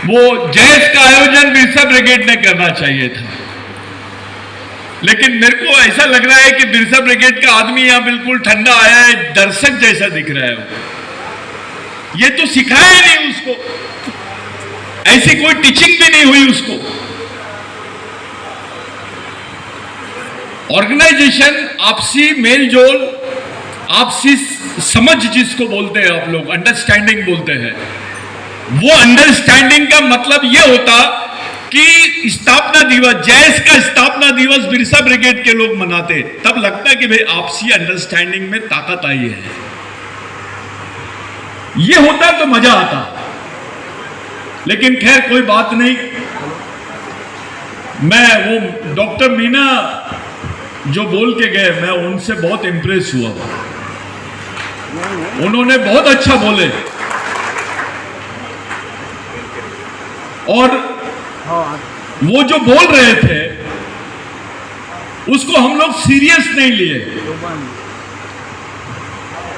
वो जैस का आयोजन बिरसा ब्रिगेड ने करना चाहिए था, लेकिन मेरे को ऐसा लग रहा है कि बिरसा ब्रिगेड का आदमी यहां बिल्कुल ठंडा आया है, दर्शक जैसा दिख रहा है। ये तो सिखाया नहीं उसको, ऐसी कोई टीचिंग भी नहीं हुई उसको। ऑर्गेनाइजेशन, आपसी मेलजोल, आपसी समझ जिसको बोलते हैं आप लोग, अंडरस्टैंडिंग बोलते हैं, वो अंडरस्टैंडिंग का मतलब ये होता कि स्थापना दिवस, जैस का स्थापना दिवस बिरसा ब्रिगेड के लोग मनाते, तब लगता कि भाई आपसी अंडरस्टैंडिंग में ताकत आई है। ये होता तो मजा आता, लेकिन खैर कोई बात नहीं। मैं वो डॉक्टर मीना जो बोल के गए, मैं उनसे बहुत इंप्रेस हुआ। उन्होंने बहुत अच्छा बोले, और वो जो बोल रहे थे उसको हम लोग सीरियस नहीं लिए,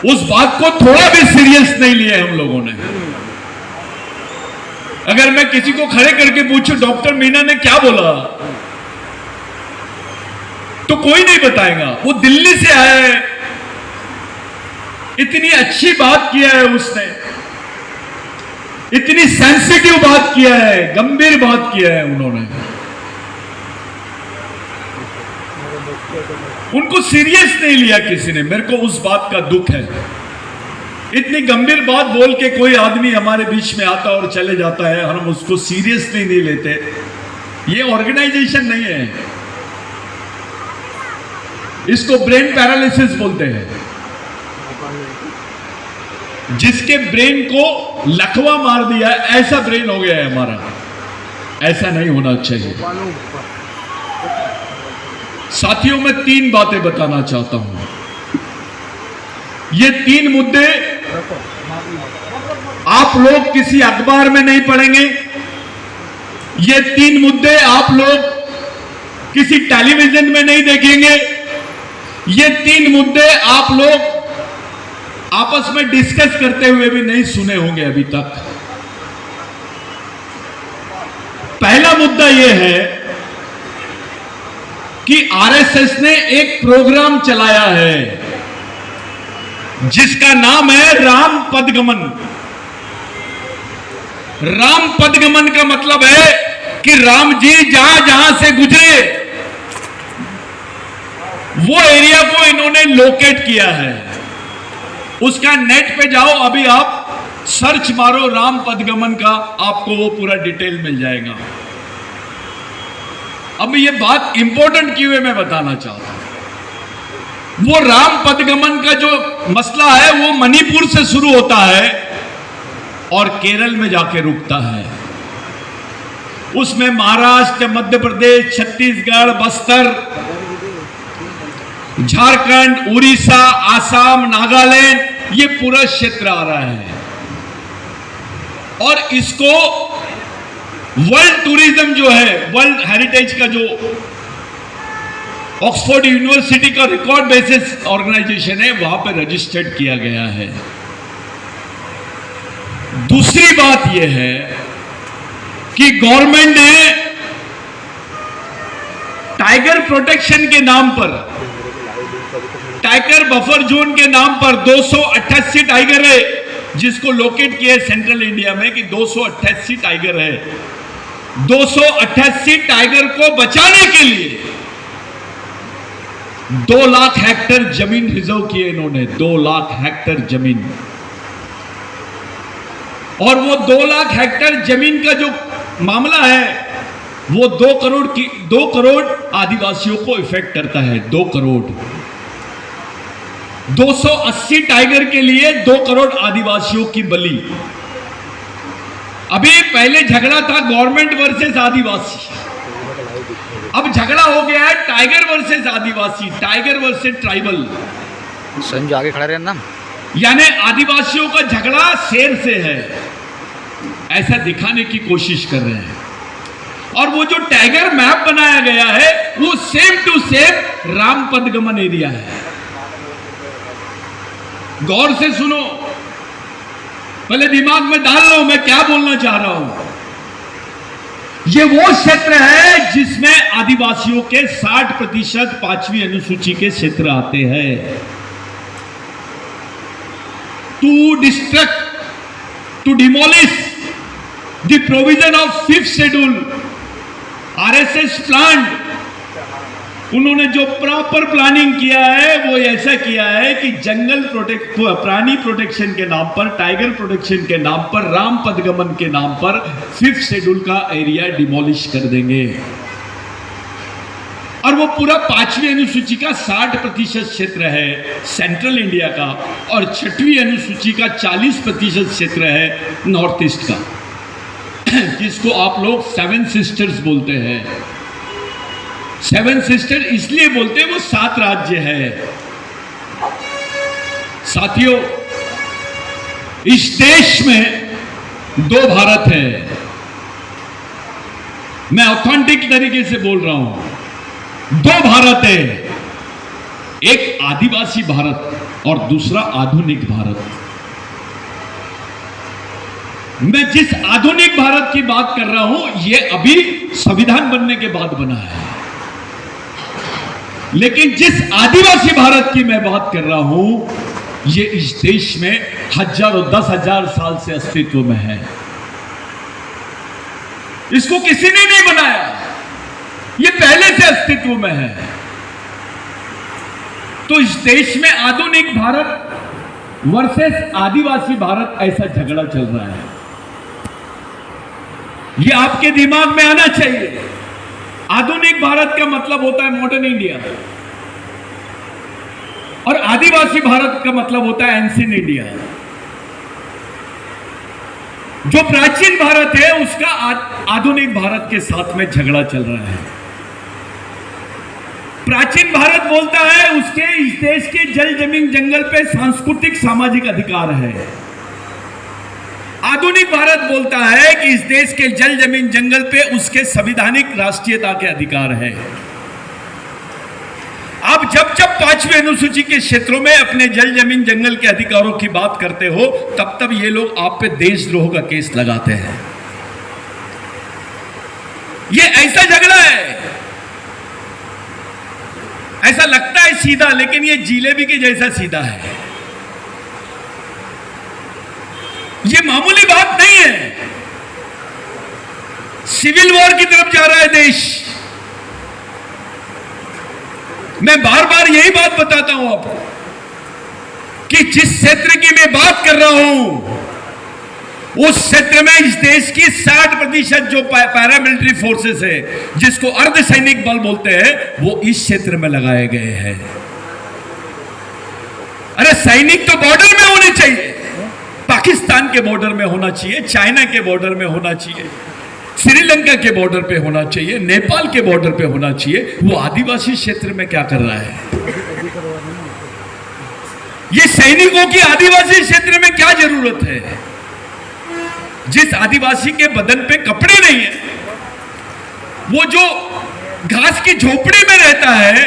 उस बात को थोड़ा भी सीरियस नहीं लिए हम लोगों ने। अगर मैं किसी को खड़े करके पूछूं डॉक्टर मीना ने क्या बोला, तो कोई नहीं बताएगा। वो दिल्ली से आया है, इतनी अच्छी बात किया है उसने, इतनी सेंसिटिव बात किया है, गंभीर बात किया है उन्होंने। उनको सीरियस नहीं लिया किसी ने, मेरे को उस बात का दुख है। इतनी गंभीर बात बोल के कोई आदमी हमारे बीच में आता और चले जाता है, हम उसको सीरियसली नहीं लेते। ये ऑर्गेनाइजेशन नहीं है, इसको ब्रेन पैरालिसिस बोलते हैं। जिसके ब्रेन को लकवा मार दिया, ऐसा ब्रेन हो गया है हमारा। ऐसा नहीं होना चाहिए। साथियों, मैं 3 बातें बताना चाहता हूं। ये 3 मुद्दे आप लोग किसी अखबार में नहीं पढ़ेंगे, ये 3 मुद्दे आप लोग किसी टेलीविजन में नहीं देखेंगे, ये 3 मुद्दे आप लोग आपस में डिस्कस करते हुए भी नहीं सुने होंगे अभी तक। पहला मुद्दा यह है कि आरएसएस ने एक प्रोग्राम चलाया है जिसका नाम है राम पदगमन। राम पदगमन का मतलब है कि राम जी जहां जहां से गुजरे वो एरिया को इन्होंने लोकेट किया है। उसका नेट पे जाओ, अभी आप सर्च मारो राम पदगमन का, आपको वो पूरा डिटेल मिल जाएगा। अब ये बात इंपॉर्टेंट क्यों है मैं बताना चाहता हूं। वो राम पदगमन का जो मसला है वो मणिपुर से शुरू होता है और केरल में जाके रुकता है। उसमें महाराष्ट्र, मध्य प्रदेश, छत्तीसगढ़, बस्तर, झारखंड, उड़ीसा, आसाम, नागालैंड, ये पूरा क्षेत्र आ रहा है। और इसको वर्ल्ड टूरिज्म जो है, वर्ल्ड हेरिटेज का जो ऑक्सफोर्ड यूनिवर्सिटी का रिकॉर्ड बेसिस ऑर्गेनाइजेशन है, वहां पर रजिस्टर्ड किया गया है। दूसरी बात यह है कि गवर्नमेंट ने टाइगर प्रोटेक्शन के नाम पर, टाइगर बफर जोन के नाम पर 288 टाइगर है, जिसको लोकेट किया सेंट्रल इंडिया में कि 288 टाइगर है। 288 टाइगर को बचाने के लिए 2 लाख हेक्टेयर जमीन रिजर्व किए इन्होंने, 2 लाख हेक्टेयर जमीन। और वो 2 लाख हेक्टेयर जमीन का जो मामला है वो 2 करोड़ आदिवासियों को इफेक्ट करता है। 2 करोड़, 280 टाइगर के लिए 2 करोड़ आदिवासियों की बलि। अभी पहले झगड़ा था गवर्नमेंट वर्सेस आदिवासी, अब झगड़ा हो गया है टाइगर वर्सेस आदिवासी, टाइगर वर्सेस ट्राइबल। संजू आगे खड़ा रहना, यानी आदिवासियों का झगड़ा शेर से है, ऐसा दिखाने की कोशिश कर रहे हैं। और वो जो टाइगर मैप बनाया गया है वो सेम टू सेम राम पदगमन एरिया है। गौर से सुनो, पहले दिमाग में डाल लो मैं क्या बोलना चाह रहा हूं। ये वो क्षेत्र है जिसमें आदिवासियों के 60% 5वीं अनुसूची के क्षेत्र आते हैं। To destruct, to demolish the provision of 5th schedule RSS plan, उन्होंने जो प्रॉपर प्लानिंग किया है वो ऐसा किया है कि जंगल प्राणी प्रोटेक्शन के नाम पर, टाइगर प्रोटेक्शन के नाम पर, राम पदगमन के नाम पर 5th शेड्यूल का एरिया डिमोलिश कर देंगे और वो पूरा 5वीं अनुसूची का 60% क्षेत्र है सेंट्रल इंडिया का और 6वीं अनुसूची का 40% क्षेत्र है नॉर्थ ईस्ट का, जिसको आप लोग 7 सिस्टर्स बोलते हैं। 7 सिस्टर इसलिए बोलते हैं वो 7 राज्य है। साथियों, इस देश में 2 भारत है। मैं ऑथेंटिक तरीके से बोल रहा हूं, 2 भारत है, एक आदिवासी भारत और दूसरा आधुनिक भारत। मैं जिस आधुनिक भारत की बात कर रहा हूं ये अभी संविधान बनने के बाद बना है, लेकिन जिस आदिवासी भारत की मैं बात कर रहा हूं ये इस देश में हजारों 10,000 साल से अस्तित्व में है। इसको किसी ने नहीं बनाया, ये पहले से अस्तित्व में है। तो इस देश में आधुनिक भारत वर्सेस आदिवासी भारत ऐसा झगड़ा चल रहा है। ये आपके दिमाग में आना चाहिए। आधुनिक भारत का मतलब होता है मॉडर्न इंडिया और आदिवासी भारत का मतलब होता है एंशिएंट इंडिया। जो प्राचीन भारत है उसका आधुनिक भारत के साथ में झगड़ा चल रहा है। प्राचीन भारत बोलता है उसके इस देश के जल जमीन जंगल पे सांस्कृतिक सामाजिक अधिकार है। आधुनिक भारत बोलता है कि इस देश के जल जमीन जंगल पे उसके संवैधानिक राष्ट्रीयता के अधिकार है। आप जब 5वीं अनुसूची के क्षेत्रों में अपने जल जमीन जंगल के अधिकारों की बात करते हो तब ये लोग आप पे देशद्रोह का केस लगाते हैं। ये ऐसा झगड़ा है, ऐसा लगता है सीधा, लेकिन ये जिलेबी के जैसा सीधा है। ये मामूली बात नहीं है। सिविल वॉर की तरफ जा रहा है देश। मैं बार बार यही बात बताता हूं आपको कि जिस क्षेत्र की मैं बात कर रहा हूं उस क्षेत्र में इस देश की 60% जो पैरामिलिट्री फोर्सेस है, जिसको अर्धसैनिक बल बोलते हैं, वो इस क्षेत्र में लगाए गए हैं। अरे सैनिक तो बॉर्डर में होने चाहिए, पाकिस्तान के बॉर्डर में होना चाहिए, चाइना के बॉर्डर में होना चाहिए, श्रीलंका के बॉर्डर पे होना चाहिए, नेपाल के बॉर्डर पे होना चाहिए। वो आदिवासी क्षेत्र में क्या कर रहा है? ये सैनिकों की आदिवासी क्षेत्र में क्या जरूरत है? जिस आदिवासी के बदन पे कपड़े नहीं है, वो जो घास की झोपड़ी में रहता है,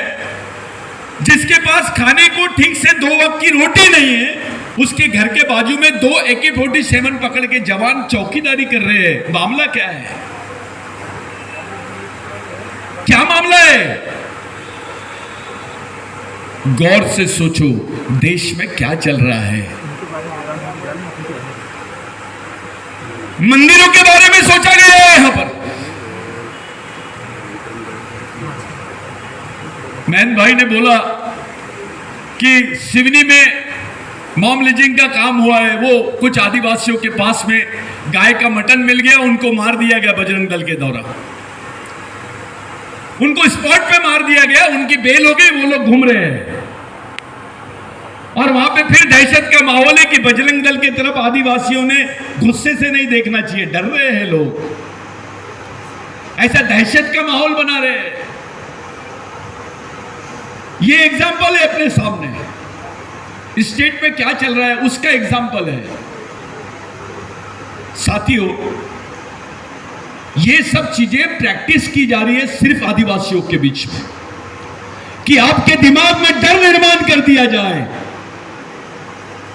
जिसके पास खाने को ठीक से 2 वक्त की रोटी नहीं है, उसके घर के बाजू में 2 AK-47 पकड़ के जवान चौकीदारी कर रहे हैं। मामला क्या है? क्या मामला है? गौर से सोचो देश में क्या चल रहा है। मंदिरों के बारे में सोचा गया है यहां पर। मैन भाई ने बोला कि सिवनी में मॉम लिजिंग का काम हुआ है। वो कुछ आदिवासियों के पास में गाय का मटन मिल गया, उनको मार दिया गया बजरंग दल के द्वारा। उनको स्पॉट पे मार दिया गया, उनकी बेल हो गई, वो लोग घूम रहे हैं और वहां पे फिर दहशत का माहौल है कि बजरंग दल की तरफ आदिवासियों ने गुस्से से नहीं देखना चाहिए, डर रहे हैं लोग, ऐसा दहशत का माहौल बना रहे हैं। ये एग्जाम्पल है अपने सामने, स्टेट में क्या चल रहा है उसका एग्जाम्पल है। साथियों, ये सब चीजें प्रैक्टिस की जा रही है सिर्फ आदिवासियों के बीच में, कि आपके दिमाग में डर निर्माण कर दिया जाए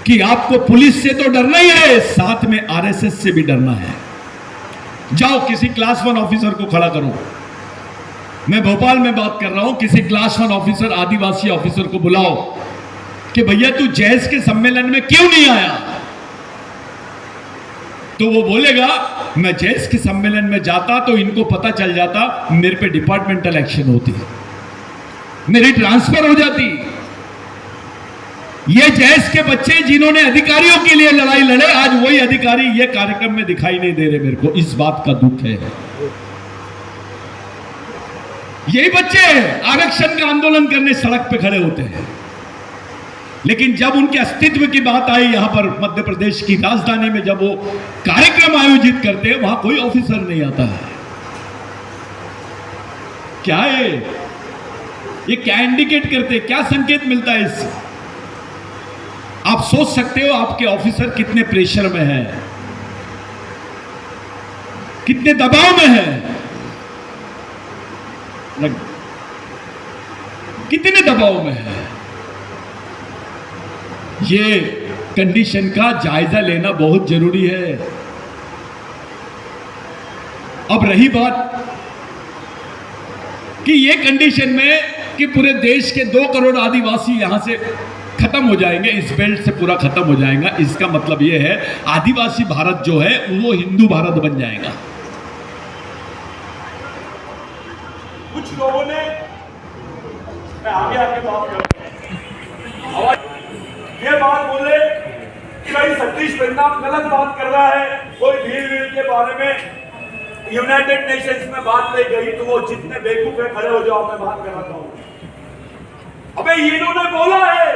कि आपको पुलिस से तो डरना ही है, साथ में आरएसएस से भी डरना है। जाओ किसी क्लास 1 ऑफिसर को खड़ा करो। मैं भोपाल में बात कर रहा हूं, किसी क्लास 1 ऑफिसर आदिवासी ऑफिसर को बुलाओ कि भैया तू जैस के सम्मेलन में क्यों नहीं आया, तो वो बोलेगा मैं जैस के सम्मेलन में जाता तो इनको पता चल जाता, मेरे पे डिपार्टमेंटल एक्शन होती, मेरी ट्रांसफर हो जाती। ये जैस के बच्चे जिन्होंने अधिकारियों के लिए लड़ाई लड़े, आज वही अधिकारी ये कार्यक्रम में दिखाई नहीं दे रहे। मेरे को इस बात का दुख है। यही बच्चे आरक्षण का आंदोलन करने सड़क पे खड़े होते हैं, लेकिन जब उनके अस्तित्व की बात आई यहां पर मध्य प्रदेश की राजधानी में, जब वो कार्यक्रम आयोजित करते हैं वहां कोई ऑफिसर नहीं आता है। क्या है ये, क्या इंडिकेट करते, क्या संकेत मिलता है इससे? आप सोच सकते हो आपके ऑफिसर कितने प्रेशर में है, कितने दबाव में है, कितने दबाव में है। ये कंडीशन का जायजा लेना बहुत जरूरी है। अब रही बात कि ये कंडीशन में कि पूरे देश के 2 करोड़ आदिवासी यहां से खत्म हो जाएंगे, इस बेल्ट से पूरा खत्म हो जाएगा, इसका मतलब ये है आदिवासी भारत जो है वो हिंदू भारत बन जाएगा। कुछ लोगों ने, मैं आगे आगे बात करूंगा, ये बात बोले कि भाई सतीश परिणाम गलत बात कर रहा है, कोई भीड़ के बारे में यूनाइटेड नेशंस में बात ले गई तो वो जितने बेवकूफ है खड़े हो जाओ, मैं बात कराता हूं। अबे इन्होंने बोला है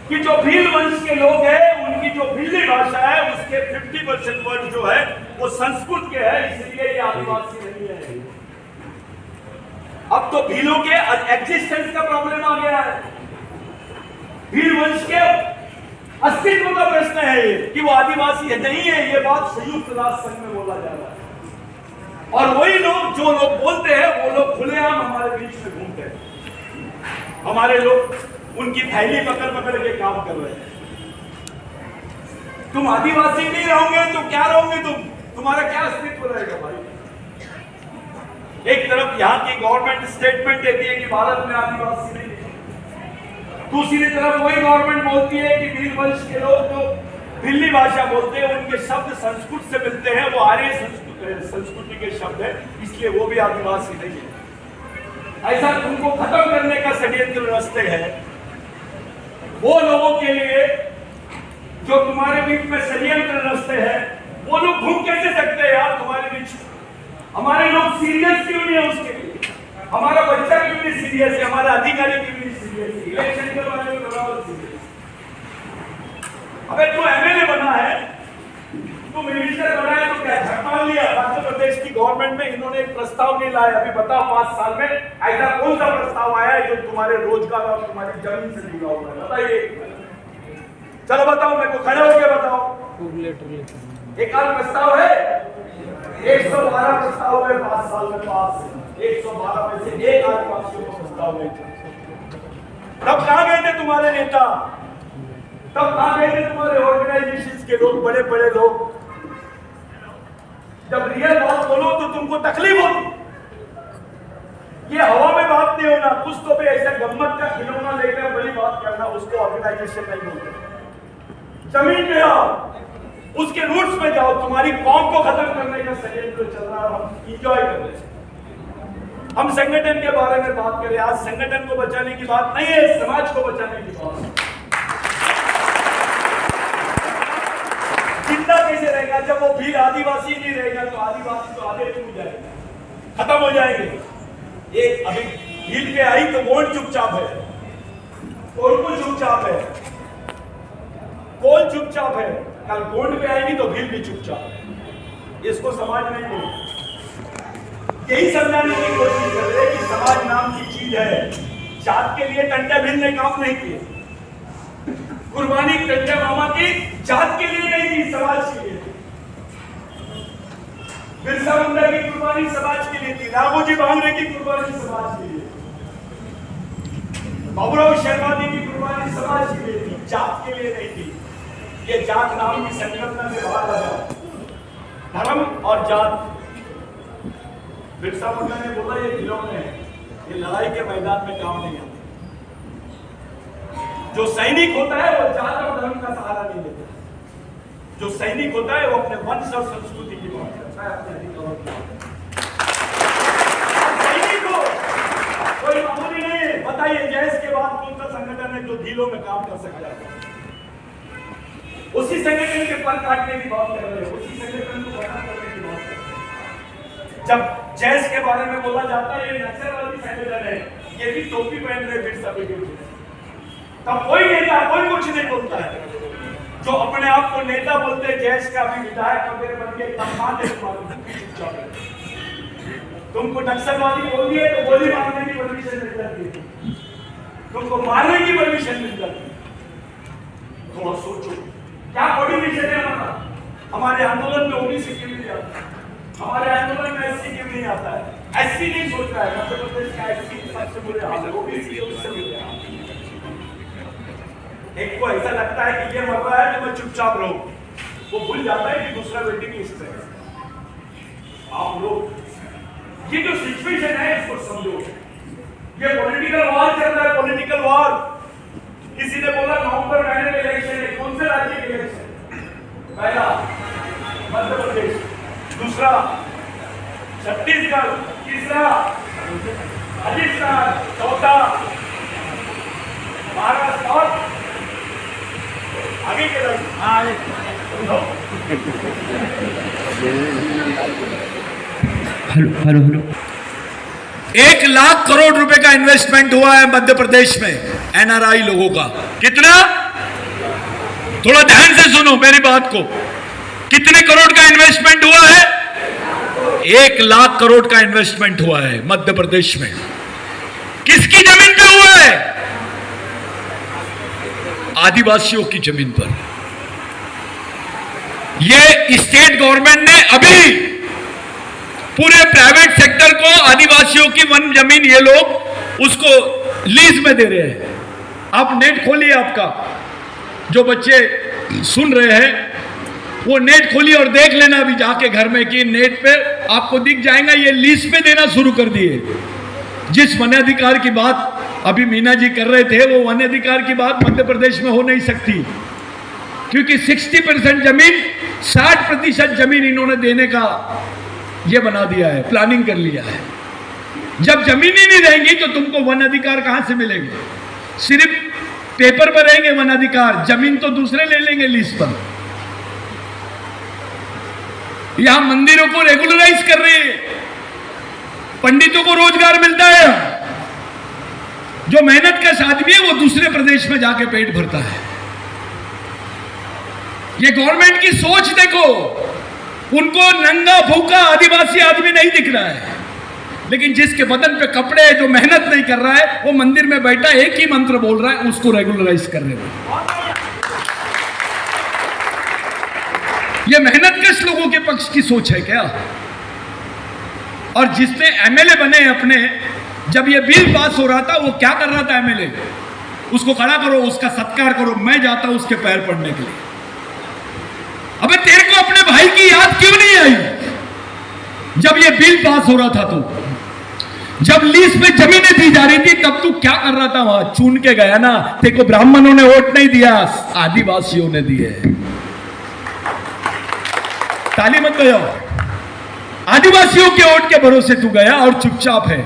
कि जो भील वंश के लोग हैं उनकी जो भीली भाषा है उसके 50% वर्ड जो है वो संस्कृत के है, इसलिए ये आदिवासी नहीं है। अब तो भीलों के एग्जिस्टेंस का प्रॉब्लम आ गया है, भील वंश के अस्तित्व का प्रश्न है ये कि वो आदिवासी नहीं है। ये बात संयुक्त राष्ट्र संघ में बोला जा रहा है, और वही लोग जो लोग बोलते हैं वो लोग खुलेआम हमारे बीच में घूमते हैं। हमारे लोग उनकी थैली पकड़ पकड़ के काम कर रहे हैं। तुम आदिवासी नहीं रहोगे तो क्या रहोगे, तुम्हारा क्या अस्तित्व रहेगा भाई? एक तरफ यहाँ की गवर्नमेंट स्टेटमेंट देती है कि भारत में आदिवासी नहीं, दूसरी तरफ वही गवर्नमेंट बोलती है कि भील वंश के लोग जो दिल्ली भाषा बोलते हैं उनके शब्द संस्कृत से मिलते हैं, वो आर्य संस्कृति के शब्द है, इसलिए वो भी आदिवासी नहीं है। ऐसा तुमको खत्म करने का षड्यंत्र रचते हैं वो लोगों के लिए जो तुम्हारे बीच में षड्यंत्र रचते हैं। वो लोग घूम कैसे सकते हैं यार तुम्हारे बीच? हमारे लोग सीरियस क्यों नहीं है उसके लिए? हमारा बच्चा क्यों नहीं सीरियस है? हमारा अधिकारी क्यों नहीं सीरियस है? इलेक्शन के बारे में बताओ सीरियस। अबे तू एमएलए बना है, तू मिनिस्टर बना है, तो क्या झटका लिया? मध्य प्रदेश की गवर्नमेंट में इन्होंने एक प्रस्ताव नहीं लाया। अभी बताओ 5 साल में ऐसा कौन सा प्रस्ताव आया है जो तुम्हारे रोजगार और तुम्हारी जमीन से जुड़ा हुआ है? बताइए, चलो बताओ, मेरे को खड़े होकर बताओ। एक आध प्रस्ताव है? 112 प्रस्ताव है 5 साल में पास, 112 में से एक आदिवासियों को प्रस्ताव नहीं था। तब कहां गए थे तुम्हारे नेता? तब कहां गए थे तुम्हारे ऑर्गेनाइजेशंस के लोग, बड़े बड़े लोग? जब रियल बात बोलो तो तुमको तकलीफ होती। ये हवा में बात नहीं होना, कुछ तो भी ऐसा गम्मत का खिलौना लेकर बड़ी बात करना, उसको ऑर्गेनाइजेशन नहीं बोलते। जमीन पे आओ, उसके रूट्स में जाओ, तुम्हारी कौम को खत्म करने का षड्यंत्र चल रहा है, हम इंजॉय कर रहे हैं। हम संगठन के बारे में बात करें, आज संगठन को बचाने की बात नहीं है, समाज को बचाने की बात है। जिंदा कैसे रहेगा जब वो भील आदिवासी नहीं रहेगा? तो आदिवासी तो आधे टूट जाएंगे, खत्म हो जाएंगे। एक अभी भील पे आई तो गोंड चुपचाप है, कोल चुपचाप है, कोल चुपचाप है, कल गोंड पे आएगी तो भील भी चुपचाप है। इसको समाज नहीं बोलते। यही समझाने की कोशिश कर रहे हैं कि समाज नाम की चीज है। जात के लिए टंटे भील ने काम नहीं किए, कुर्बानी टंटे मामा की जात के लिए नहीं की, समाज के लिए। बिरसा मुंडा की कुर्बानी समाज के लिए थी, राघोजी भांगरे की कुर्बानी समाज के लिए, बाबूराव शर्मा जी की कुर्बानी समाज के लिए थी, जात के लिए नहीं थी। ये जात नाम की संकल्पना से बाहर आ जाओ। धर्म और जात बिरसा मुंडा ने बोला ये खिलौने हैं, ये लड़ाई के मैदान में काम नहीं आते। जो सैनिक होता है वो जात और धर्म का सहारा नहीं लेता। जो सैनिक होता है वो अपने वंश और संस्कृति की बात करता है, अपने अधिकारों की बात करता है। सैनिक हो कोई मामूली नहीं है। बताइए जैस के बाद कौन सा संगठन है जो ढीलों में काम कर सकता है? उसी संगठन के पर काटने की बात कर रहे हैं, उसी संगठन को बना करने की बात कर रहे हैं। जब जैस के बारे में बोला जाता है ये नक्सलवादी संगठन है, ये भी टोपी पहन रहे बिरसा मुंडा, तब कोई नेता कोई कुछ नहीं बोलता है। जो अपने आप को नेता बोलते हैं, जैस का भी विधायक वगैरह बन के चुपचाप है। तुमको नक्सलवादी बोल दिए तो गोली मारने की परमिशन मिल जाती है, तुमको मारने की परमिशन मिल जाती है। थोड़ा सोचो क्या बड़ी विषय है हमारे आंदोलन में ओबीसी क्यों नहीं आता, हमारे आंदोलन में एससी क्यों नहीं आता है? एससी नहीं सोच रहा है, मध्य प्रदेश का एससी सबसे बुरे हाल है, ओबीसी उससे बुरे हाल। एक को ऐसा लगता है कि ये मर रहा है तो मैं चुपचाप रहूं, वो भूल जाता है कि दूसरा वेटिंग लिस्ट है। आप लोग ये जो सिचुएशन है इसको समझो, ये पॉलिटिकल वॉर चल रहा है, पॉलिटिकल वॉर। किसी ने बोला नवंबर महीने में इलेक्शन है, कौन से राज्य के इलेक्शन? पहला मध्य प्रदेश, दूसरा छत्तीसगढ़, तीसरा राजस्थान, चौथा महाराष्ट्र और आगे के राज्य। हेलो 1 लाख करोड़ रुपए का इन्वेस्टमेंट हुआ है मध्य प्रदेश में एनआरआई लोगों का। कितना? थोड़ा ध्यान से सुनो मेरी बात को। कितने करोड़ का इन्वेस्टमेंट हुआ है? 1 लाख करोड़ का इन्वेस्टमेंट हुआ है मध्य प्रदेश में। किसकी जमीन पे हुआ है? आदिवासियों की जमीन पर। यह स्टेट गवर्नमेंट ने अभी पूरे प्राइवेट सेक्टर को आदिवासियों की वन जमीन ये लोग उसको लीज में दे रहे हैं। आप नेट खोलिए, आपका जो बच्चे सुन रहे हैं वो नेट खोलिए और देख लेना अभी जाके घर में कि नेट पे आपको दिख जाएगा ये लीज पे देना शुरू कर दिए। जिस वन अधिकार की बात अभी मीना जी कर रहे थे वो वन अधिकार की बात मध्य प्रदेश में हो नहीं सकती, क्योंकि 60% जमीन 60% जमीन इन्होंने देने का ये बना दिया है, प्लानिंग कर लिया है। जब जमीन ही नहीं रहेंगी तो तुमको वन अधिकार कहां से मिलेंगे? सिर्फ पेपर पर रहेंगे वन अधिकार, जमीन तो दूसरे ले लेंगे लीज पर। यहां मंदिरों को रेगुलराइज कर रहे हैं, पंडितों को रोजगार मिलता है, जो मेहनत का आदमी है वो दूसरे प्रदेश में जाके पेट भरता है। ये गवर्नमेंट की सोच देखो, उनको नंगा भूखा आदिवासी आदमी नहीं दिख रहा है, लेकिन जिसके बदन पे कपड़े है, जो मेहनत नहीं कर रहा है, वो मंदिर में बैठा एक ही मंत्र बोल रहा है, उसको रेगुलराइज करने दो। ये मेहनतकश लोगों के पक्ष की सोच है क्या? और जिसने एमएलए बने अपने, जब ये बिल पास हो रहा था वो क्या कर रहा था? एमएलए उसको खड़ा करो, उसका सत्कार करो। मैं जाता हूं उसके पैर पड़ने के लिए। अबे तेरे को अपने भाई की याद क्यों नहीं आई जब ये बिल पास हो रहा था? तो जब लीज पे जमीनें दी जा रही थी तब तू क्या कर रहा था? वहां चुन के गया ना। तेरे को ब्राह्मणों ने वोट नहीं दिया, आदिवासियों ने दिए। ताली मत बजाओ। आदिवासियों के वोट के भरोसे तू गया और चुपचाप है।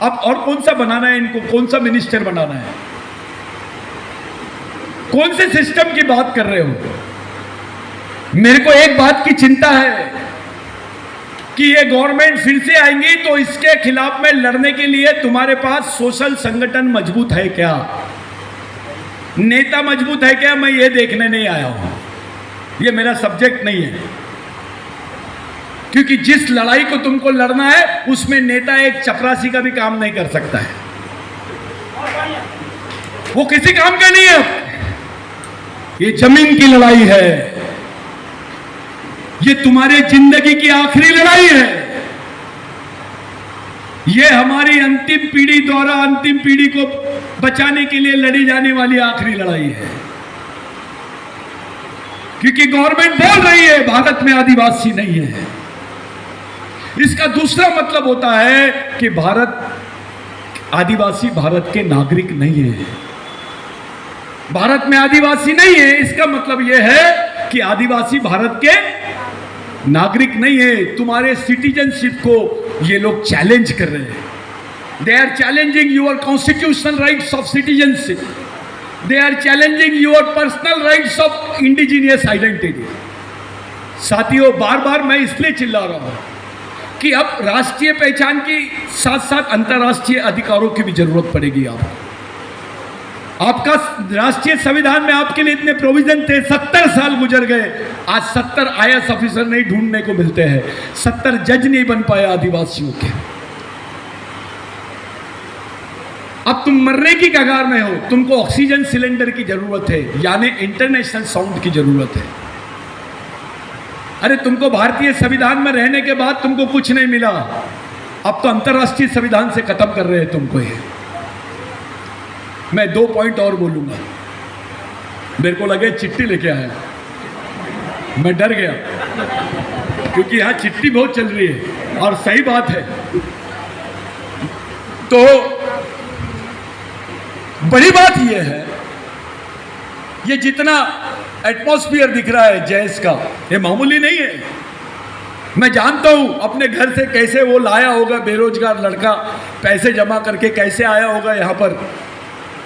अब और कौन सा बनाना है इनको? कौन सा मिनिस्टर बनाना है? कौन से सिस्टम की बात कर रहे हो? मेरे को एक बात की चिंता है कि ये गवर्नमेंट फिर से आएंगी तो इसके खिलाफ में लड़ने के लिए तुम्हारे पास सोशल संगठन मजबूत है क्या? नेता मजबूत है क्या? मैं ये देखने नहीं आया हूं, ये मेरा सब्जेक्ट नहीं है। क्योंकि जिस लड़ाई को तुमको लड़ना है उसमें नेता एक चपरासी का भी काम नहीं कर सकता है, वो किसी काम का नहीं है। ये जमीन की लड़ाई है, ये तुम्हारे जिंदगी की आखिरी लड़ाई है। ये हमारी अंतिम पीढ़ी द्वारा अंतिम पीढ़ी को बचाने के लिए लड़ी जाने वाली आखिरी लड़ाई है। क्योंकि गवर्नमेंट बोल रही है भारत में आदिवासी नहीं है, इसका दूसरा मतलब होता है कि आदिवासी भारत के नागरिक नहीं है। भारत में आदिवासी नहीं है, इसका मतलब यह है कि आदिवासी भारत के नागरिक नहीं है। तुम्हारे सिटीजनशिप को ये लोग चैलेंज कर रहे हैं। They are challenging your constitutional rights of citizenship, they are challenging your personal rights of indigenous identity. साथियों, बार बार मैं इसलिए चिल्ला रहा हूं कि अब राष्ट्रीय पहचान की साथ साथ अंतर्राष्ट्रीय अधिकारों की भी जरूरत पड़ेगी। आपका राष्ट्रीय संविधान में आपके लिए इतने प्रोविजन थे, 70 साल गुजर गए, आज 70 IAS ऑफिसर नहीं ढूंढने को मिलते हैं, 70 जज नहीं बन पाए आदिवासियों के। अब तुम मरने की कगार में हो, तुमको ऑक्सीजन सिलेंडर की जरूरत है, यानी इंटरनेशनल साउंड की जरूरत है। अरे तुमको भारतीय संविधान में रहने के बाद तुमको कुछ नहीं मिला, अब तो अंतर्राष्ट्रीय संविधान से खत्म कर रहे हैं तुमको ये। मैं 2 पॉइंट और बोलूंगा। मेरे को लगे चिट्ठी लेके आया, मैं डर गया क्योंकि यहां चिट्ठी बहुत चल रही है और सही बात है। तो बड़ी बात यह है, ये जितना एटमॉस्फेयर दिख रहा है जैस का, ये मामूली नहीं है। मैं जानता हूं अपने घर से कैसे वो लाया होगा बेरोजगार लड़का, पैसे जमा करके कैसे आया होगा यहाँ पर।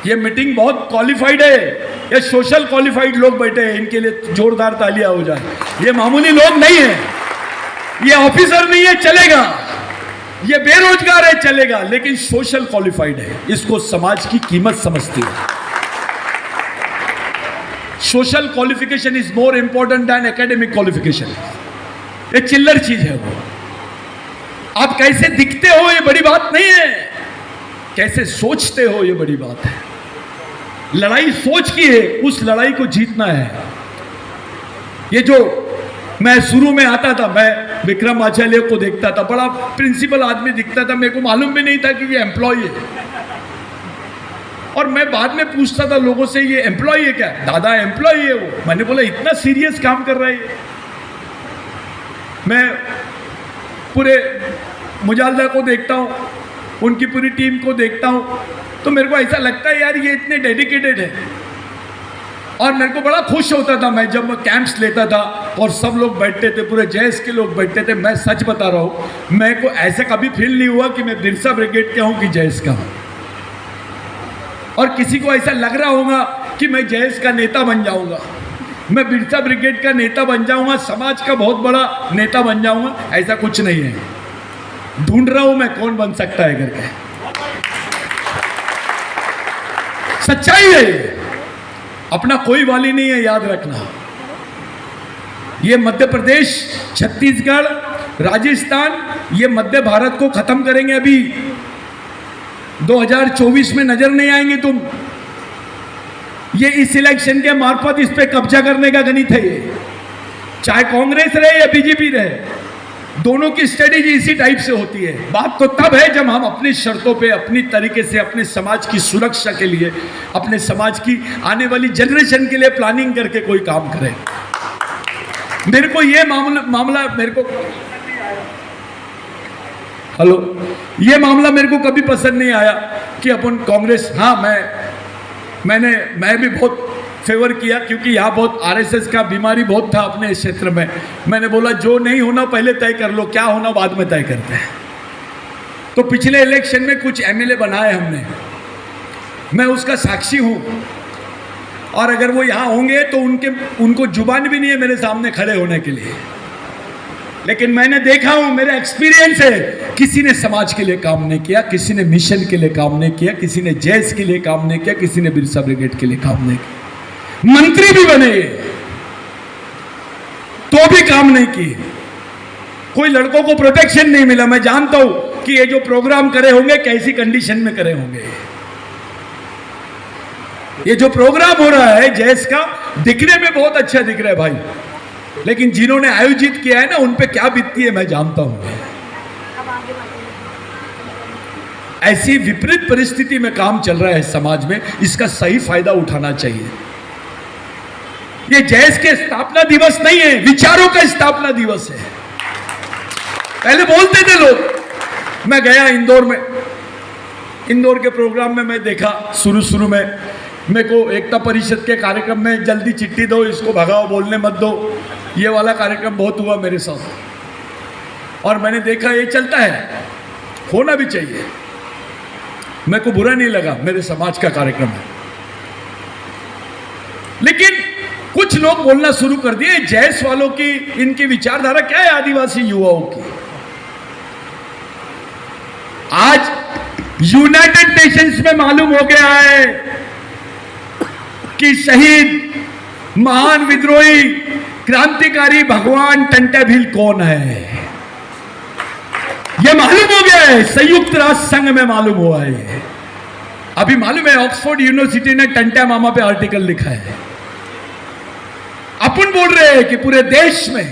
ये मीटिंग बहुत क्वालिफाइड है, ये सोशल क्वालिफाइड लोग बैठे हैं, इनके लिए जोरदार तालियां हो जाए। ये मामूली लोग नहीं है, ये ऑफिसर नहीं है, चलेगा, ये बेरोजगार है, चलेगा, लेकिन सोशल क्वालिफाइड है, इसको समाज की कीमत समझती है। Social qualification is more important than academic qualification. ये चिल्लर चीज है वो। आप कैसे दिखते हो ये बड़ी बात नहीं है, कैसे सोचते हो ये बड़ी बात है। लड़ाई सोच की है, उस लड़ाई को जीतना है। ये जो मैं शुरू में आता था, मैं विक्रम आचार्य को देखता था, बड़ा प्रिंसिपल आदमी दिखता था, मेरे को मालूम भी नहीं था कि ये एम्प्लॉय है। और मैं बाद में पूछता था लोगों से, ये एम्प्लॉय है क्या? दादा एम्प्लॉय है वो। मैंने बोला इतना सीरियस काम कर रहा है। मैं पूरे मुजालदा को देखता हूँ, उनकी पूरी टीम को देखता हूँ, तो मेरे को ऐसा लगता है यार ये इतने डेडिकेटेड है। और मेरे को बड़ा खुश होता था मैं जब कैंप्स लेता था और सब लोग बैठते थे, पूरे जैस के लोग बैठते थे। मैं सच बता रहा हूँ, मेरे को ऐसा कभी फील नहीं हुआ कि मैं बिरसा ब्रिगेड का हूँ कि जैस का हूँ। और किसी को ऐसा लग रहा होगा कि मैं जैस का नेता बन जाऊंगा, मैं बिरसा ब्रिगेड का नेता बन जाऊंगा, समाज का बहुत बड़ा नेता बन जाऊंगा, ऐसा कुछ नहीं है। ढूंढ रहा हूं मैं कौन बन सकता है करके। सच्चाई है, अपना कोई वाली नहीं है, याद रखना। ये मध्य प्रदेश, छत्तीसगढ़, राजस्थान, ये मध्य भारत को खत्म करेंगे। अभी 2024 में नजर नहीं आएंगे तुम। ये इस इलेक्शन के मार्फत इस पे कब्जा करने का गणित है ये। चाहे कांग्रेस रहे या बीजेपी रहे, दोनों की स्ट्रेटेजी इसी टाइप से होती है। बात तो तब है जब हम अपनी शर्तों पे, अपनी तरीके से, अपने समाज की सुरक्षा के लिए, अपने समाज की आने वाली जनरेशन के लिए प्लानिंग करके कोई काम करें। मेरे को ये मामला मेरे को ये मामला मेरे को कभी पसंद नहीं आया कि अपन कांग्रेस, हाँ मैं भी बहुत फेवर किया क्योंकि यहाँ बहुत आरएसएस का बीमारी बहुत था अपने क्षेत्र में। मैंने बोला जो नहीं होना पहले तय कर लो, क्या होना बाद में तय करते हैं। तो पिछले इलेक्शन में कुछ एमएलए बनाए हमने, मैं उसका साक्षी हूँ। और अगर वो यहाँ होंगे तो उनको जुबान भी नहीं है मेरे सामने खड़े होने के लिए। लेकिन मैंने देखा हूं, मेरा एक्सपीरियंस है, किसी ने समाज के लिए काम नहीं किया, किसी ने मिशन के लिए काम नहीं किया, किसी ने जैस के लिए काम नहीं किया, किसी ने बिरसा ब्रिगेड के लिए काम नहीं किया। मंत्री भी बने तो भी काम नहीं किए। कोई लड़कों को प्रोटेक्शन नहीं मिला। मैं जानता हूं कि ये जो प्रोग्राम करे होंगे कैसी कंडीशन में करे होंगे। ये जो प्रोग्राम हो रहा है जैस का, दिखने में बहुत अच्छा दिख रहा है भाई, लेकिन जिन्होंने आयोजित किया है ना, उन पे क्या बीतती है मैं जानता हूं। ऐसी विपरीत परिस्थिति में काम चल रहा है समाज में, इसका सही फायदा उठाना चाहिए। ये जैस के स्थापना दिवस नहीं है, विचारों का स्थापना दिवस है। पहले बोलते थे लोग। मैं गया इंदौर में, इंदौर के प्रोग्राम में मैं देखा शुरू में मेरे को एकता परिषद के कार्यक्रम में जल्दी चिट्ठी दो, इसको भगाओ, बोलने मत दो, ये वाला कार्यक्रम बहुत हुआ मेरे साथ। और मैंने देखा ये चलता है, होना भी चाहिए, मेरे को बुरा नहीं लगा, मेरे समाज का कार्यक्रम है। लेकिन कुछ लोग बोलना शुरू कर दिए जैस वालों की, इनकी विचारधारा क्या है आदिवासी युवाओं की। आज यूनाइटेड नेशंस में मालूम हो गया है कि शहीद महान विद्रोही क्रांतिकारी भगवान टंटा भील कौन है, यह मालूम हो गया है। संयुक्त राष्ट्र संघ में मालूम हुआ है। अभी मालूम है ऑक्सफोर्ड यूनिवर्सिटी ने टंटा मामा पे आर्टिकल लिखा है। अपन बोल रहे हैं कि पूरे देश में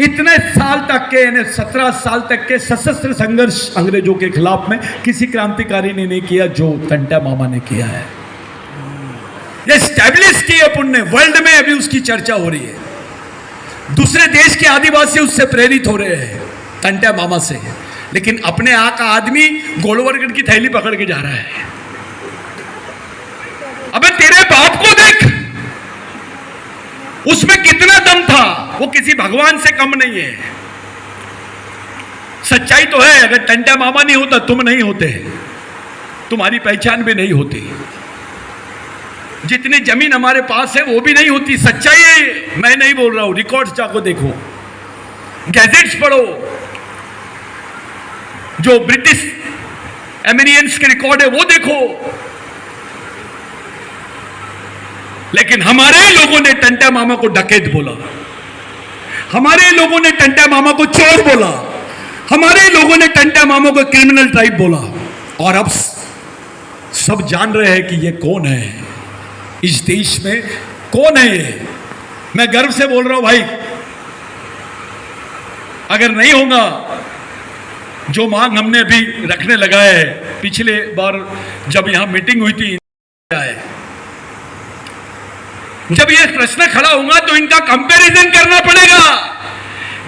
इतने साल तक के, यानी 17 साल तक के सशस्त्र संघर्ष अंग्रेजों के खिलाफ में किसी क्रांतिकारी ने नहीं किया जो टंटा मामा ने किया है। ये स्टैब्लिश की अपन ने, वर्ल्ड में अभी उसकी चर्चा हो रही है। दूसरे देश के आदिवासी उससे प्रेरित हो रहे हैं टंटा मामा से, लेकिन अपने यहाँ का आदमी गोलवर्गन की थैली पकड़ के जा रहा है। अबे तेरे बाप को देख, उसमें कितना दम था, वो किसी भगवान से कम नहीं है। सच्चाई तो है, अगर टंटा मामा नहीं होता तुम नहीं होते, तुम्हारी पहचान भी नहीं होती, जितनी जमीन हमारे पास है वो भी नहीं होती। सच्चाई है, मैं नहीं बोल रहा हूं, रिकॉर्ड्स जाको देखो, गैजेट्स पढ़ो, जो ब्रिटिश एमिनियंस के रिकॉर्ड है वो देखो। लेकिन हमारे लोगों ने टंटा मामा को डकैत बोला, हमारे लोगों ने टंटा मामा को चोर बोला, हमारे लोगों ने टंटा मामा को क्रिमिनल टाइप बोला। और अब सब जान रहे हैं कि ये कौन है, इस देश में कौन है ये। मैं गर्व से बोल रहा हूं भाई, अगर नहीं होगा जो मांग हमने अभी रखने लगा है, पिछले बार जब यहां मीटिंग हुई थी, जब यह प्रश्न खड़ा होगा तो इनका कंपैरिजन करना पड़ेगा,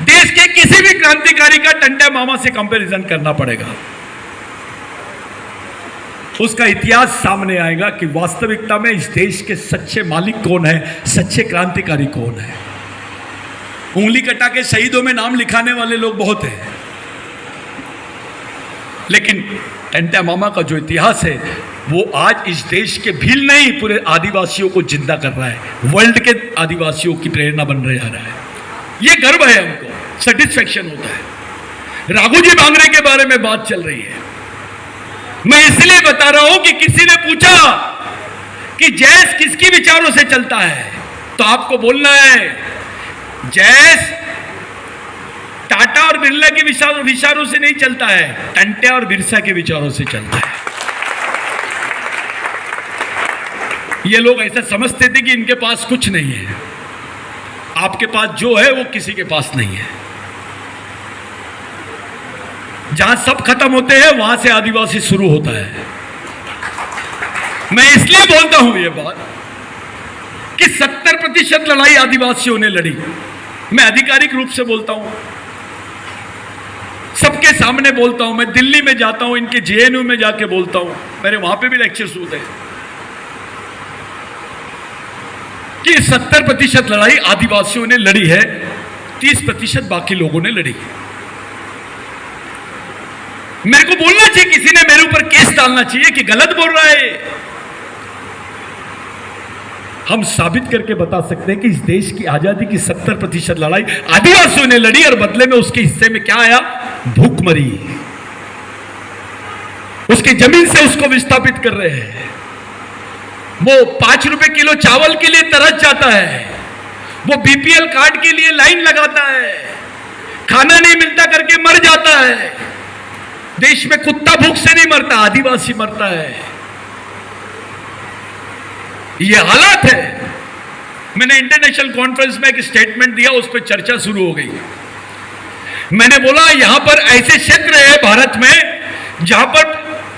देश के किसी भी क्रांतिकारी का टंटा मामा से कंपैरिजन करना पड़ेगा। उसका इतिहास सामने आएगा कि वास्तविकता में इस देश के सच्चे मालिक कौन है, सच्चे क्रांतिकारी कौन है। उंगली कटा के शहीदों में नाम लिखाने वाले लोग बहुत हैं, लेकिन टंटा मामा का जो इतिहास है वो आज इस देश के भील नहीं, पूरे आदिवासियों को जिंदा कर रहा है, वर्ल्ड के आदिवासियों की प्रेरणा बन रहा है। ये गर्व है हमको, सेटिस्फेक्शन होता है। राघोजी भांगरे के बारे में बात चल रही है, मैं इसलिए बता रहा हूं कि किसी ने पूछा कि जैस किसकी विचारों से चलता है, तो आपको बोलना है जैस टाटा और बिरला के विचारों से नहीं चलता है, टंटे और बिरसा के विचारों से चलता है। ये लोग ऐसा समझते थे कि इनके पास कुछ नहीं है, आपके पास जो है वो किसी के पास नहीं है। जहां सब खत्म होते हैं वहां से आदिवासी शुरू होता है। मैं इसलिए बोलता हूं ये बात कि 70% लड़ाई आदिवासियों ने लड़ी। मैं आधिकारिक रूप से बोलता हूं, सबके सामने बोलता हूं, मैं दिल्ली में जाता हूं, इनके जेएनयू में जाके बोलता हूं, मेरे वहां पे भी लेक्चर्स होते हैं कि 70% लड़ाई आदिवासियों ने लड़ी है, 30% बाकी लोगों ने लड़ी। मेरे को बोलना चाहिए, किसी ने मेरे ऊपर केस डालना चाहिए कि गलत बोल रहा है। हम साबित करके बता सकते हैं कि इस देश की आजादी की 70% लड़ाई आदिवासियों ने लड़ी, और बदले में उसके हिस्से में क्या आया? भूखमरी। उसकी जमीन से उसको विस्थापित कर रहे हैं। वो 5 रुपए किलो चावल के लिए तरस जाता है, वो बीपीएल कार्ड के लिए लाइन लगाता है, खाना नहीं मिलता करके मर जाता है। देश में कुत्ता भूख से नहीं मरता, आदिवासी मरता है। ये हालात है। मैंने इंटरनेशनल कॉन्फ्रेंस में एक स्टेटमेंट दिया, उस पर चर्चा शुरू हो गई। मैंने बोला यहां पर ऐसे क्षेत्र है भारत में जहां पर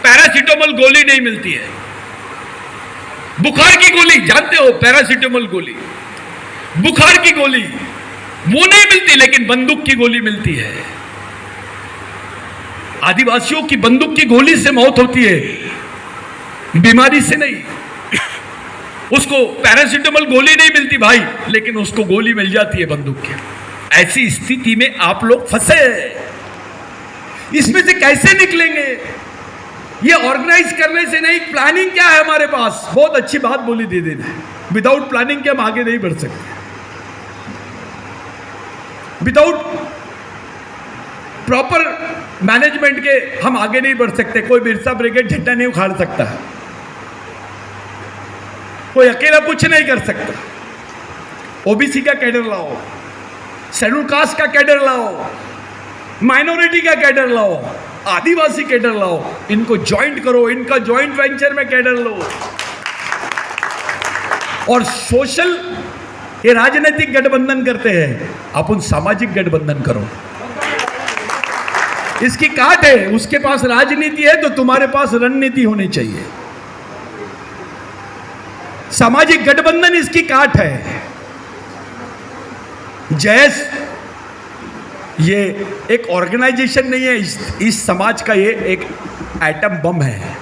पैरासीटामोल गोली नहीं मिलती है। बुखार की गोली जानते हो, पैरासीटामोल गोली, बुखार की गोली वो नहीं मिलती, लेकिन बंदूक की गोली मिलती है। आदिवासियों की बंदूक की गोली से मौत होती है, बीमारी से नहीं। उसको पैरासिटामोल गोली नहीं मिलती भाई, लेकिन उसको गोली मिल जाती है बंदूक की। ऐसी स्थिति में आप लोग फंसे, इसमें से कैसे निकलेंगे? ये ऑर्गेनाइज करने से नहीं, प्लानिंग क्या है हमारे पास? बहुत अच्छी बात बोली दीदी ने, विदाउट प्लानिंग के हम आगे नहीं बढ़ सकते। विदाउट प्रॉपर मैनेजमेंट के हम आगे नहीं बढ़ सकते। कोई बिरसा ब्रिगेड झंडा नहीं उखाड़ सकता, कोई अकेला कुछ नहीं कर सकता। ओबीसी का कैडर लाओ, शेड्यूल कास्ट का कैडर लाओ, माइनॉरिटी का कैडर लाओ, आदिवासी कैडर लाओ, इनको ज्वाइंट करो, इनका ज्वाइंट वेंचर में कैडर लो। और सोशल, ये राजनीतिक गठबंधन करते हैं, अपन सामाजिक गठबंधन करो। इसकी काट है, उसके पास राजनीति है तो तुम्हारे पास रणनीति होनी चाहिए। सामाजिक गठबंधन इसकी काट है। जैस ये एक ऑर्गेनाइजेशन नहीं है, इस समाज का ये एक एटम बम है।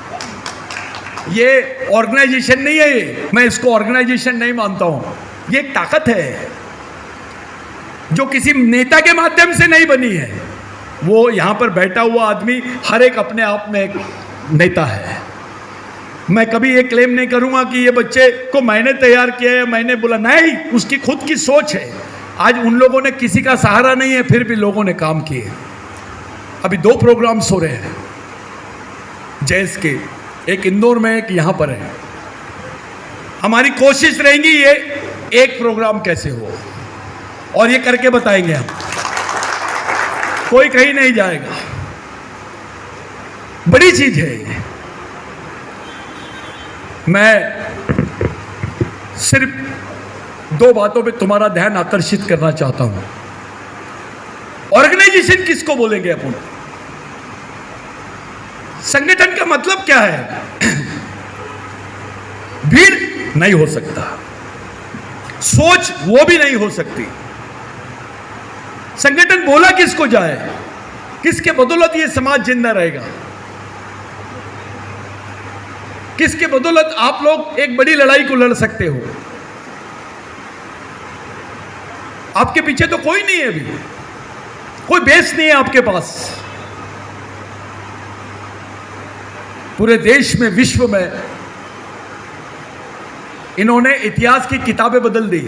ये ऑर्गेनाइजेशन नहीं है, ये मैं इसको ऑर्गेनाइजेशन नहीं मानता हूं। ये एक ताकत है जो किसी नेता के माध्यम से नहीं बनी है। वो यहां पर बैठा हुआ आदमी हर एक अपने आप में एक नेता है। मैं कभी ये क्लेम नहीं करूंगा कि ये बच्चे को मैंने तैयार किया है, मैंने बोला, नहीं, उसकी खुद की सोच है। आज उन लोगों ने किसी का सहारा नहीं है, फिर भी लोगों ने काम किए। अभी 2 प्रोग्राम्स हो रहे हैं जैस के, एक इंदौर में, एक यहां पर है। हमारी कोशिश रहेगी ये एक प्रोग्राम कैसे हो, और ये करके बताएंगे हम। कोई कहीं नहीं जाएगा, बड़ी चीज है ये। मैं सिर्फ 2 बातों पे तुम्हारा ध्यान आकर्षित करना चाहता हूं। ऑर्गेनाइजेशन किसको बोलेंगे अपन? संगठन का मतलब क्या है? भीड़ नहीं हो सकता, सोच वो भी नहीं हो सकती। संगठन बोला किसको जाए? किसके बदौलत ये समाज जिंदा रहेगा? किसके बदौलत आप लोग एक बड़ी लड़ाई को लड़ सकते हो? आपके पीछे तो कोई नहीं है, अभी कोई बेस नहीं है आपके पास। पूरे देश में, विश्व में इन्होंने इतिहास की किताबें बदल दी,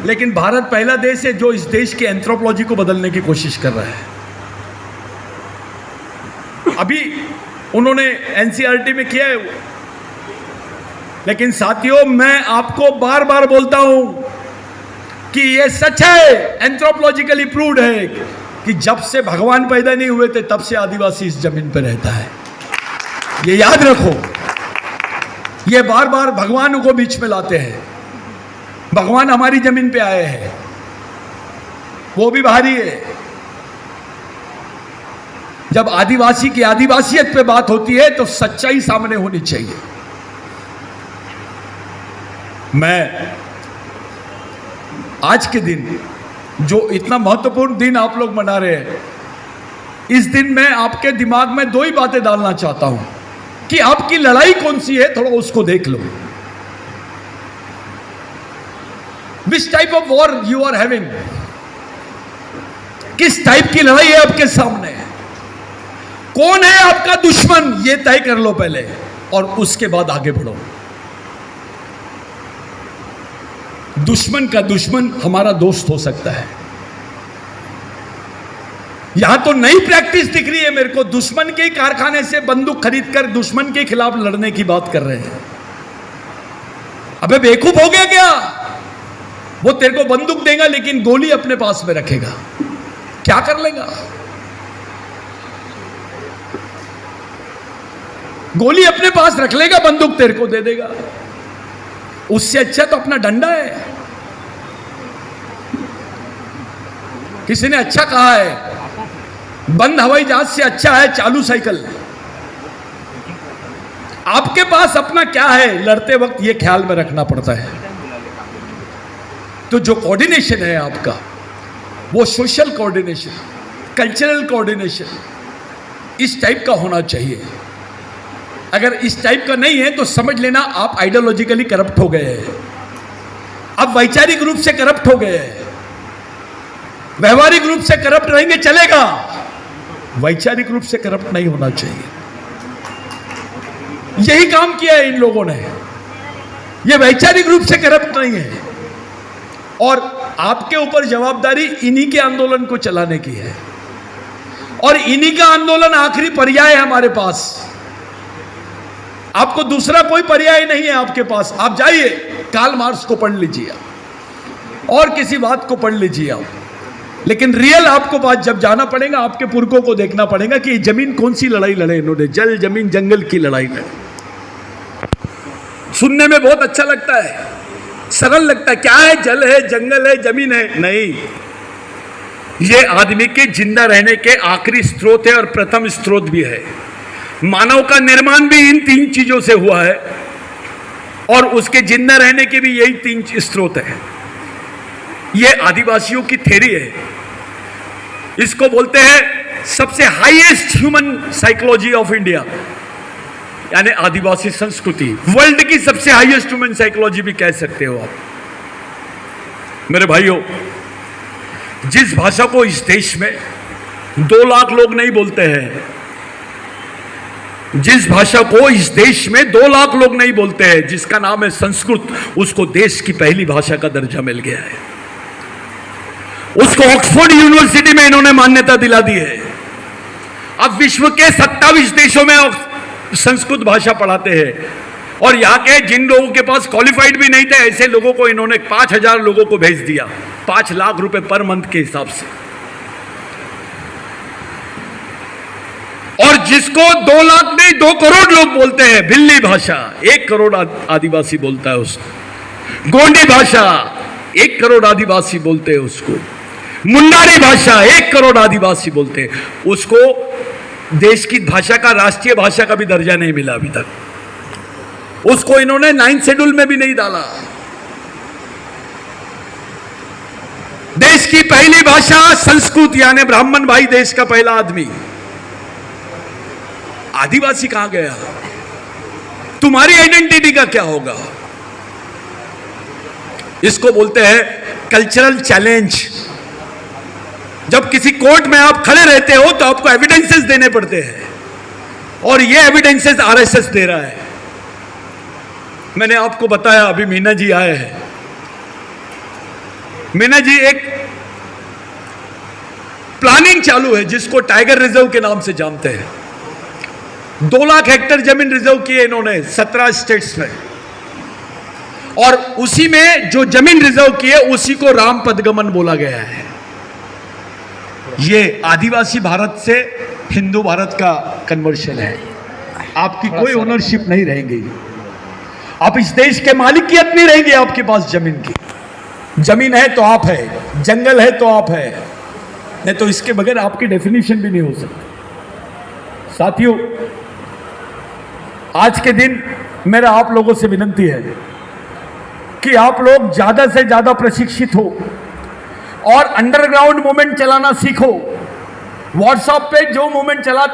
लेकिन भारत पहला देश है जो इस देश की एंथ्रोपोलॉजी को बदलने की कोशिश कर रहा है। अभी उन्होंने एनसीईआरटी में किया है, लेकिन साथियों, मैं आपको बार बार बोलता हूं कि यह सच है, एंथ्रोपोलॉजिकली प्रूव्ड है कि जब से भगवान पैदा नहीं हुए थे तब से आदिवासी इस जमीन पर रहता है। ये याद रखो। ये बार बार भगवान को बीच में लाते हैं। भगवान हमारी जमीन पे आए हैं, वो भी बाहरी है। जब आदिवासी की आदिवासियत पे बात होती है तो सच्चाई सामने होनी चाहिए। मैं आज के दिन, जो इतना महत्वपूर्ण दिन आप लोग मना रहे हैं, इस दिन मैं आपके दिमाग में 2 ही बातें डालना चाहता हूं कि आपकी लड़ाई कौन सी है, थोड़ा उसको देख लो। Which type of war you are having? किस टाइप की लड़ाई है आपके सामने? कौन है आपका दुश्मन, ये तय कर लो पहले, और उसके बाद आगे बढ़ो। दुश्मन का दुश्मन हमारा दोस्त हो सकता है। यहां तो नई प्रैक्टिस दिख रही है मेरे को, दुश्मन के कारखाने से बंदूक खरीदकर दुश्मन के खिलाफ लड़ने की बात कर रहे हैं। अबे बेवकूफ हो गया क्या? वो तेरे को बंदूक देगा लेकिन गोली अपने पास में रखेगा, क्या कर लेगा? गोली अपने पास रख लेगा, बंदूक तेरे को दे देगा। उससे अच्छा तो अपना डंडा है। किसी ने अच्छा कहा है, बंद हवाई जहाज से अच्छा है चालू साइकिल। आपके पास अपना क्या है, लड़ते वक्त ये ख्याल में रखना पड़ता है। तो जो कोऑर्डिनेशन है आपका, वो सोशल कोऑर्डिनेशन, कल्चरल कोऑर्डिनेशन इस टाइप का होना चाहिए। अगर इस टाइप का नहीं है तो समझ लेना आप आइडियोलॉजिकली करप्ट हो गए हैं, आप वैचारिक रूप से करप्ट हो गए हैं। व्यवहारिक रूप से करप्ट रहेंगे चलेगा, वैचारिक रूप से करप्ट नहीं होना चाहिए। यही काम किया है इन लोगों ने, ये वैचारिक रूप से करप्ट नहीं है। और आपके ऊपर जवाबदारी इन्हीं के आंदोलन को चलाने की है, और इन्हीं का आंदोलन आखिरी पर्याय है हमारे पास। आपको दूसरा कोई पर्याय नहीं है आपके पास। आप जाइए, कार्ल मार्क्स को पढ़ लीजिए और किसी बात को पढ़ लीजिए आप, लेकिन रियल आपको बात जब जाना पड़ेगा, आपके पुरखों को देखना पड़ेगा कि जमीन कौन सी लड़ाई लड़े इन्होंने, जल जमीन जंगल की लड़ाई लड़े। सुनने में बहुत अच्छा लगता है, सरल लगता है, क्या है, जल है, जंगल है, जमीन है। नहीं, ये आदमी के जिंदा रहने के आखिरी स्रोत है और प्रथम स्रोत भी है। मानव का निर्माण भी इन तीन चीजों से हुआ है और उसके जिंदा रहने के भी यही तीन स्रोत है। ये आदिवासियों की थ्योरी है, इसको बोलते हैं सबसे highest human psychology of India, यानी आदिवासी संस्कृति। वर्ल्ड की सबसे हाईएस्ट ह्यूमन साइकोलॉजी भी कह सकते हो आप। मेरे भाइयों, जिस भाषा को इस देश में 2 लाख लोग नहीं बोलते हैं, जिस भाषा को इस देश में 2 लाख लोग नहीं बोलते हैं, जिसका नाम है संस्कृत, उसको देश की पहली भाषा का दर्जा मिल गया है। उसको ऑक्सफोर्ड यूनिवर्सिटी में इन्होंने मान्यता दिला दी है। अब विश्व के 27 देशों में संस्कृत भाषा पढ़ाते हैं, और यहां के जिन लोगों के पास क्वालिफाइड भी नहीं थे, ऐसे लोगों को इन्होंने 5000 लोगों को भेज दिया, 5 लाख रुपए पर मंथ के हिसाब से। और जिसको 2 लाख नहीं 2 करोड़ लोग बोलते हैं, भिल्ली भाषा 1 करोड़ आदिवासी बोलता है उसको, गोंडी भाषा 1 करोड़ आदिवासी बोलते हैं उसको, मुंडारी भाषा 1 करोड़ आदिवासी बोलते हैं उसको। देश की भाषा का, राष्ट्रीय भाषा का भी दर्जा नहीं मिला अभी तक। उसको इन्होंने 9th शेड्यूल में भी नहीं डाला। देश की पहली भाषा संस्कृत, यानी ब्राह्मण भाई देश का पहला आदमी। आदिवासी कहां गया? तुम्हारी आइडेंटिटी का क्या होगा? इसको बोलते हैं कल्चरल चैलेंज। जब किसी कोर्ट में आप खड़े रहते हो तो आपको एविडेंसेस देने पड़ते हैं, और ये एविडेंसेस आरएसएस दे रहा है। मैंने आपको बताया, अभी मीना जी आए हैं। मीना जी एक प्लानिंग चालू है जिसको टाइगर रिजर्व के नाम से जानते हैं। 2 लाख हेक्टेयर जमीन रिजर्व की है इन्होंने 17 स्टेट्स में, और उसी में जो जमीन रिजर्व की है उसी को राम पदगमन बोला गया है। ये आदिवासी भारत से हिंदू भारत का कन्वर्शन है। आपकी कोई ओनरशिप नहीं रहेगी, आप इस देश के मालिकियत नहीं रहेंगे आपके पास जमीन की। जमीन है तो आप है, जंगल है तो आप है, नहीं तो इसके बगैर आपकी डेफिनेशन भी नहीं हो सकती। साथियों, आज के दिन मेरा आप लोगों से विनती है कि आप लोग ज्यादा से ज्यादा प्रशिक्षित हो और अंडरग्राउंड मूवमेंट चलाना सीखो। व्हाट्सएप पे जो मूवमेंट चलाते